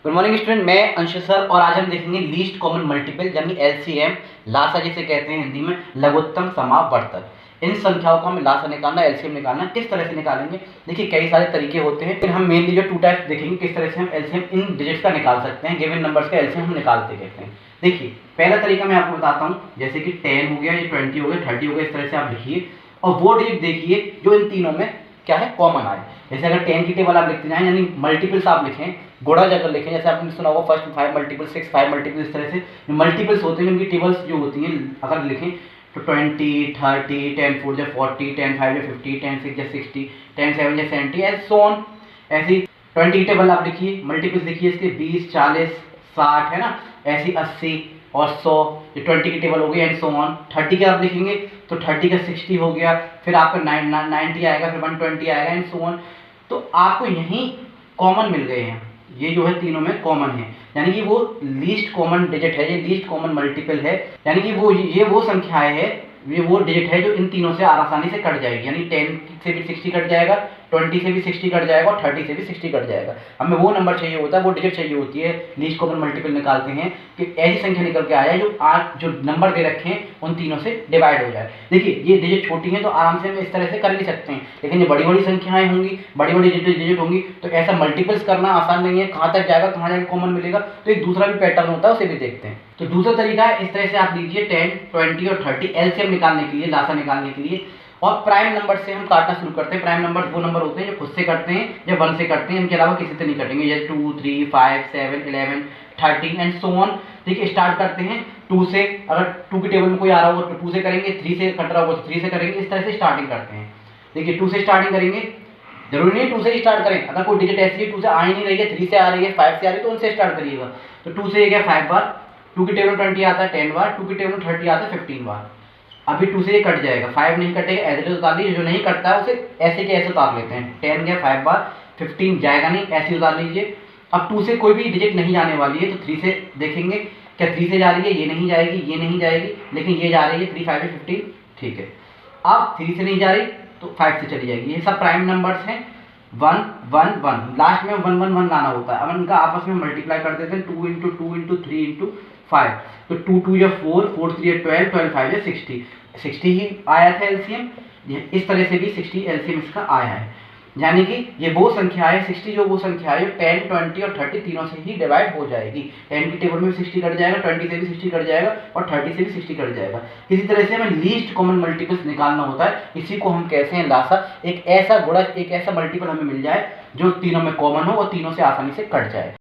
Good morning student, मैं Anshu sir और आज हम देखेंगे लीस्ट कॉमन मल्टीपल यानी एलसीएम, लासा जिसे कहते हैं हिंदी में, लघुत्तम समावर्तक। इन संख्याओं को हमें लासा निकालना, एलसीएम निकालना, किस तरह से निकालेंगे। देखिए कई सारे तरीके होते हैं, फिर हम मेनली जो टू टाइप्स देखेंगे किस तरह से हम एलसीएम इन डिजिट्स का निकाल सकते हैं, गिवन नंबर्स का एलसीएम हम निकालते कैसे हैं। देखिए पहला तरीका मैं आपको बताता हूँ, जैसे कि 10 हो गया, ये 20 हो गया, 30 हो गया, इस तरह से आप लिखिए और वो डिजिट देखिए जो इन तीनों में क्या है, कॉमन आए। जैसे अगर 10 की टेबल आप लिखते जाएं यानी मल्टीपल्स आप लिखें, गुणा अगर लिखें, जैसे आपने सुना होगा फर्स्ट 5 मल्टीपल 6 5 मल्टीपल, इस तरह से मल्टीपल्स होते हैं उनकी टेबल्स जो होती हैं अगर लिखें तो 20 30 10 4 40 10 5 50 10 6 60 10 7 70 एंड सो ऑन। ऐसी 20 की टेबल आप लिखिए, मल्टीपल्स लिखिए इसके 20 40 60 है ना, ऐसी 80 और 100, ये 20 की टेबल हो गई एंड सो ऑन। 30 का आप लिखेंगे तो 30 का 60 हो गया, फिर आपका 90 आएगा, फिर 120 आएगा एंड सो ऑन। तो आपको यहीं कॉमन मिल गए हैं, ये जो है तीनों में कॉमन है, यानी कि वो लीस्ट कॉमन डिजिट है, ये लीस्ट कॉमन मल्टीपल है, यानी कि वो संख्याएं है, ये वो डिजिट है जो इन तीनों से आसानी से कट जाएगी। यानी 10 से भी 60 कट जाएगा, 20 से भी 60 कट जाएगा और 30 से भी 60 कट जाएगा। हमें वो नंबर चाहिए होता है, वो डिजिट चाहिए होती है, लीस्ट कॉमन मल्टीपल निकालते हैं कि ऐसी संख्या निकल के आ जाए जो नंबर दे रखे हैं उन तीनों से डिवाइड हो जाए। देखिए ये डिजिट छोटी है तो आराम से हम इस तरह से कर भी सकते हैं, लेकिन ये बड़ी बड़ी संख्याएं होंगी, बड़ी बड़ी डिजिट होंगी तो ऐसा मल्टीपल्स करना आसान नहीं है। कहाँ तक जाएगा, कहाँ जाकर कॉमन मिलेगा, तो एक दूसरा भी पैटर्न होता है, उसे भी देखते हैं। तो दूसरा तरीका है, इस तरह से आप लीजिए 10 20 और 30 एलसीएम निकालने के लिए, लासा निकालने के लिए, और प्राइम नंबर से हम काटना शुरू करते हैं। प्राइम नंबर वो नंबर होते हैं जो खुद से कटते हैं या 1 से कटते हैं, इनके अलावा किसी से नहीं कटेंगे, जैसे 2 3 5 7 11 13 एंड सो ऑन। ठीक है, स्टार्ट करते हैं 2 से, अगर 2 की टेबल में कोई आ रहा होगा तो 2 से करेंगे, 3 से कट रहा होगा तो 3 से करेंगे, इस तरह से स्टार्टिंग करते हैं। देखिए 2 से स्टार्टिंग करेंगे, जरूरी नहीं 2 से स्टार्ट करें, अगर कोई डिजिट ऐसी है 2 से आ ही नहीं रही है, 3 से आ रही है, 5 से आ रही है तो उनसे स्टार्ट करिएगा। तो 2 से गया 5 बार, 2 की टेबल 20 आता है 10 बार, 2 की टेबल 30 आता है 15 बार। अभी 2 से ये कट जाएगा, 5 नहीं कटेगा, ऐसे उतार लीजिए, जो नहीं कटता है उसे ऐसे के ऐसे उतार लेते हैं। 10 गया 5 बार, 15 जाएगा नहीं, ऐसे उतार लीजिए। अब 2 से कोई भी डिजिट नहीं जाने वाली है तो 3 से देखेंगे, क्या 3 से जा रही है, ये नहीं जाएगी, ये नहीं जाएगी, लेकिन ये जा रही है 3 5 15, ठीक है। अब 3 से नहीं जा रही तो 5 से चली जाएगी। ये सब प्राइम नंबर्स हैं, 1 1 1, लास्ट में 1 1 1 लाना होता है। अब इनका आपस में मल्टीप्लाई कर देते हैं, 2 इंटू 2 इंटू 3 इंटू 5, तो 2 2 या 4 4 3 या 12 12 5 या 60 60 ही आया था एलसीएम। इस तरह से भी 60 एलसीएम इसका आया है, यानी कि ये वो संख्या है 60 जो वो संख्या है 10 20 और 30 तीनों से ही डिवाइड हो जाएगी। 10 की टेबल में 60 कट जाएगा, 20 से भी 60 कट जाएगा और 30 से भी 60 कट जाएगा। इसी तरह से हमें लीस्ट कॉमन मल्टीपल्स निकालना होता है, इसी को हम कहते हैं लासा। एक ऐसा गुणज, एक ऐसा मल्टीपल हमें मिल जाए जो तीनों में कॉमन हो और तीनों से आसानी से कट जाए।